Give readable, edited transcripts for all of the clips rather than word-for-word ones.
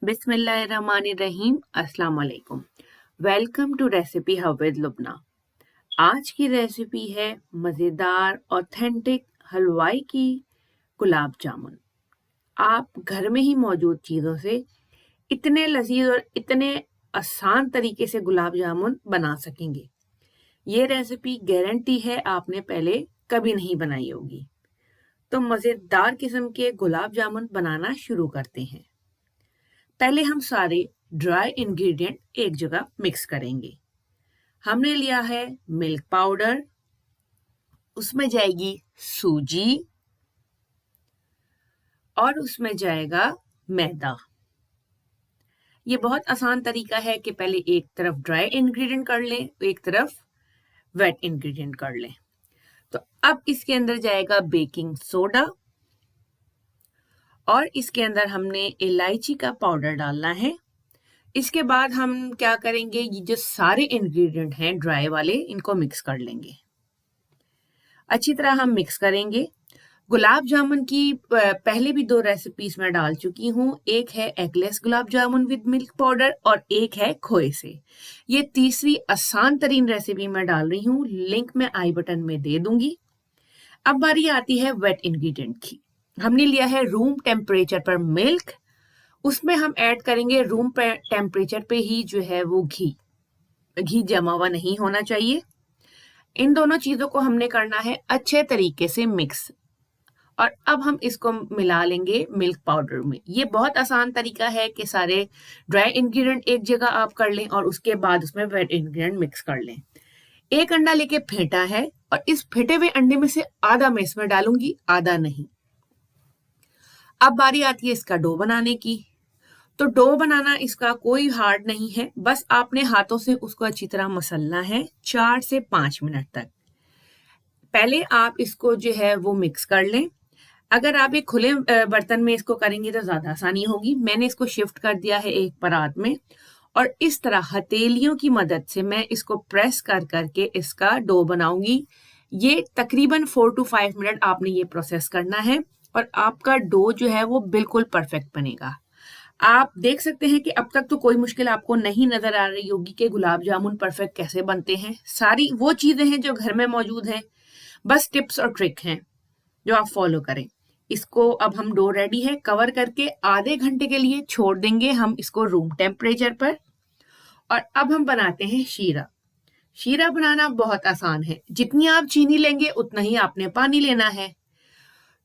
बिस्मिल्लाहिर्रहमानिर्रहीम। अस्सलाम वालेकुम। Welcome to Recipe Hub with Lubna. आज की रेसिपी है मज़ेदार ऑथेंटिक हलवाई की गुलाब जामुन। आप घर में ही मौजूद चीज़ों से इतने लजीज और इतने आसान तरीके से गुलाब जामुन बना सकेंगे। ये रेसिपी गारंटी है आपने पहले कभी नहीं बनाई होगी। तो मज़ेदार किस्म के गुलाब जामुन बनाना शुरू करते हैं। पहले हम सारे ड्राई इंग्रेडिएंट एक जगह मिक्स करेंगे। हमने लिया है मिल्क पाउडर, उसमें जाएगी सूजी और उसमें जाएगा मैदा। ये बहुत आसान तरीका है कि पहले एक तरफ ड्राई इंग्रेडिएंट कर लें, एक तरफ वेट इंग्रेडिएंट कर लें। तो अब इसके अंदर जाएगा बेकिंग सोडा और इसके अंदर हमने इलायची का पाउडर डालना है। इसके बाद हम क्या करेंगे, ये जो सारे इंग्रेडिएंट हैं ड्राई वाले, इनको मिक्स कर लेंगे। अच्छी तरह हम मिक्स करेंगे। गुलाब जामुन की पहले भी 2 रेसिपीज में डाल चुकी हूँ। एक है eggless gulab jamun with milk powder और एक है खोए से। ये तीसरी आसान तरीन रेसिपी मैं डाल रही हूँ, लिंक मैं आई बटन में दे दूंगी। अब बारी आती है वेट इंग्रेडिएंट की। हमने लिया है रूम टेम्परेचर पर मिल्क, उसमें हम ऐड करेंगे रूम टेम्परेचर पे ही जो है वो घी जमा हुआ नहीं होना चाहिए। इन दोनों चीजों को हमने करना है अच्छे तरीके से मिक्स और अब हम इसको मिला लेंगे मिल्क पाउडर में। ये बहुत आसान तरीका है कि सारे ड्राई इंग्रेडिएंट एक जगह आप कर लें और उसके बाद उसमें वेट इंग्रेडिएंट मिक्स कर लें। एक अंडा लेके फेंटा है और इस फेंटे हुए अंडे में से आधा मैं इसमें डालूंगी, आधा नहीं। अब बारी आती है इसका डो बनाने की। तो डो बनाना इसका कोई हार्ड नहीं है, बस आपने हाथों से उसको अच्छी तरह मसलना है 4 से 5 मिनट तक। पहले आप इसको जो है वो मिक्स कर लें। अगर आप एक खुले बर्तन में इसको करेंगे तो ज़्यादा आसानी होगी। मैंने इसको शिफ्ट कर दिया है एक परात में और इस तरह हथेलियों की मदद से मैं इसको प्रेस कर करके इसका डो बनाऊंगी। ये तकरीबन 4 to 5 मिनट आपने ये प्रोसेस करना है और आपका डो जो है वो बिल्कुल परफेक्ट बनेगा। आप देख सकते हैं कि अब तक तो कोई मुश्किल आपको नहीं नजर आ रही होगी कि गुलाब जामुन परफेक्ट कैसे बनते हैं। सारी वो चीजें हैं जो घर में मौजूद हैं, बस टिप्स और ट्रिक हैं जो आप फॉलो करें। इसको अब हम डो रेडी है, कवर करके आधे घंटे के लिए छोड़ देंगे हम इसको रूम टेम्परेचर पर। और अब हम बनाते हैं शीरा। शीरा बनाना बहुत आसान है। जितनी आप चीनी लेंगे उतना ही आपने पानी लेना है।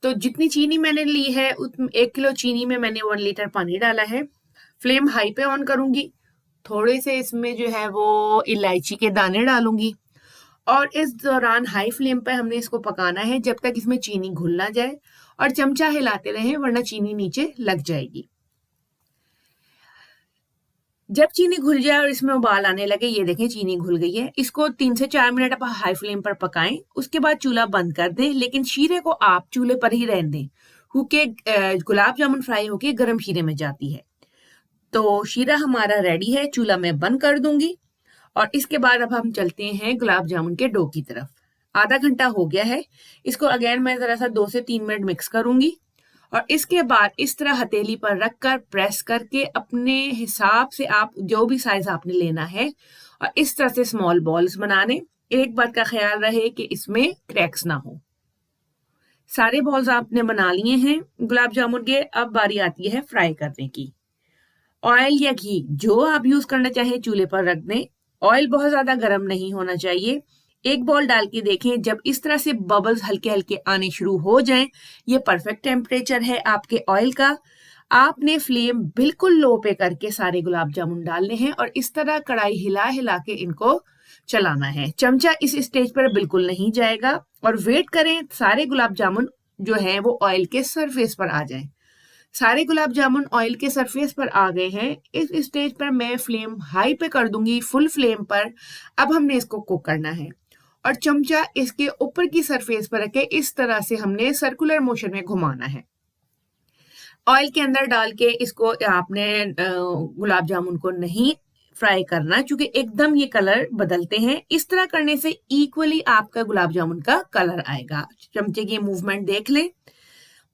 तो जितनी चीनी मैंने ली है 1 किलो चीनी में मैंने 1 लीटर पानी डाला है। फ्लेम हाई पे ऑन करूंगी। थोड़े से इसमें जो है वो इलायची के दाने डालूंगी और इस दौरान हाई फ्लेम पे हमने इसको पकाना है जब तक इसमें चीनी घुल ना जाए और चमचा हिलाते रहें वरना चीनी नीचे लग जाएगी। जब चीनी घुल जाए और इसमें उबाल आने लगे, ये देखें चीनी घुल गई है, इसको 3 से 4 मिनट आप हाई फ्लेम पर पकाएं। उसके बाद चूल्हा बंद कर दें, लेकिन शीरे को आप चूल्हे पर ही रहने दें क्योंकि गुलाब जामुन फ्राई होके गर्म शीरे में जाती है। तो शीरा हमारा रेडी है, चूल्हा मैं बंद कर दूंगी और इसके बाद अब हम चलते हैं गुलाब जामुन के डो की तरफ। आधा घंटा हो गया है, इसको अगेन मैं जरा सा 2 से 3 मिनट मिक्स करूंगी और इसके बाद इस तरह हथेली पर रखकर प्रेस करके अपने हिसाब से आप जो भी साइज आपने लेना है और इस तरह से स्मॉल बॉल्स बनाने। एक बात का ख्याल रहे कि इसमें क्रैक्स ना हो। सारे बॉल्स आपने बना लिए हैं गुलाब जामुन के। अब बारी आती है फ्राई करने की। ऑयल या घी जो आप यूज करना चाहें चूल्हे पर रख दें। ऑयल बहुत ज्यादा गर्म नहीं होना चाहिए। एक बॉल डाल के देखें, जब इस तरह से बबल्स हल्के हल्के आने शुरू हो जाएं, ये परफेक्ट टेम्परेचर है आपके ऑयल का। आपने फ्लेम बिल्कुल लो पे करके सारे गुलाब जामुन डालने हैं और इस तरह कढ़ाई हिला हिला के इनको चलाना है। चमचा इस स्टेज पर बिल्कुल नहीं जाएगा और वेट करें सारे गुलाब जामुन जो है वो ऑयल के सरफेस पर आ जाएं। सारे गुलाब जामुन ऑयल के सरफेस पर आ गए हैं। इस स्टेज पर मैं फ्लेम हाई पे कर दूंगी, फुल फ्लेम पर। अब हमने इसको कुक करना है और चमचा इसके ऊपर की सरफेस पर रखे इस तरह से हमने सर्कुलर मोशन में घुमाना है। ऑयल के अंदर डाल के इसको आपने गुलाब जामुन को नहीं फ्राई करना क्योंकि एकदम ये कलर बदलते हैं। इस तरह करने से इक्वली आपका गुलाब जामुन का कलर आएगा। चमचे की मूवमेंट देख लें।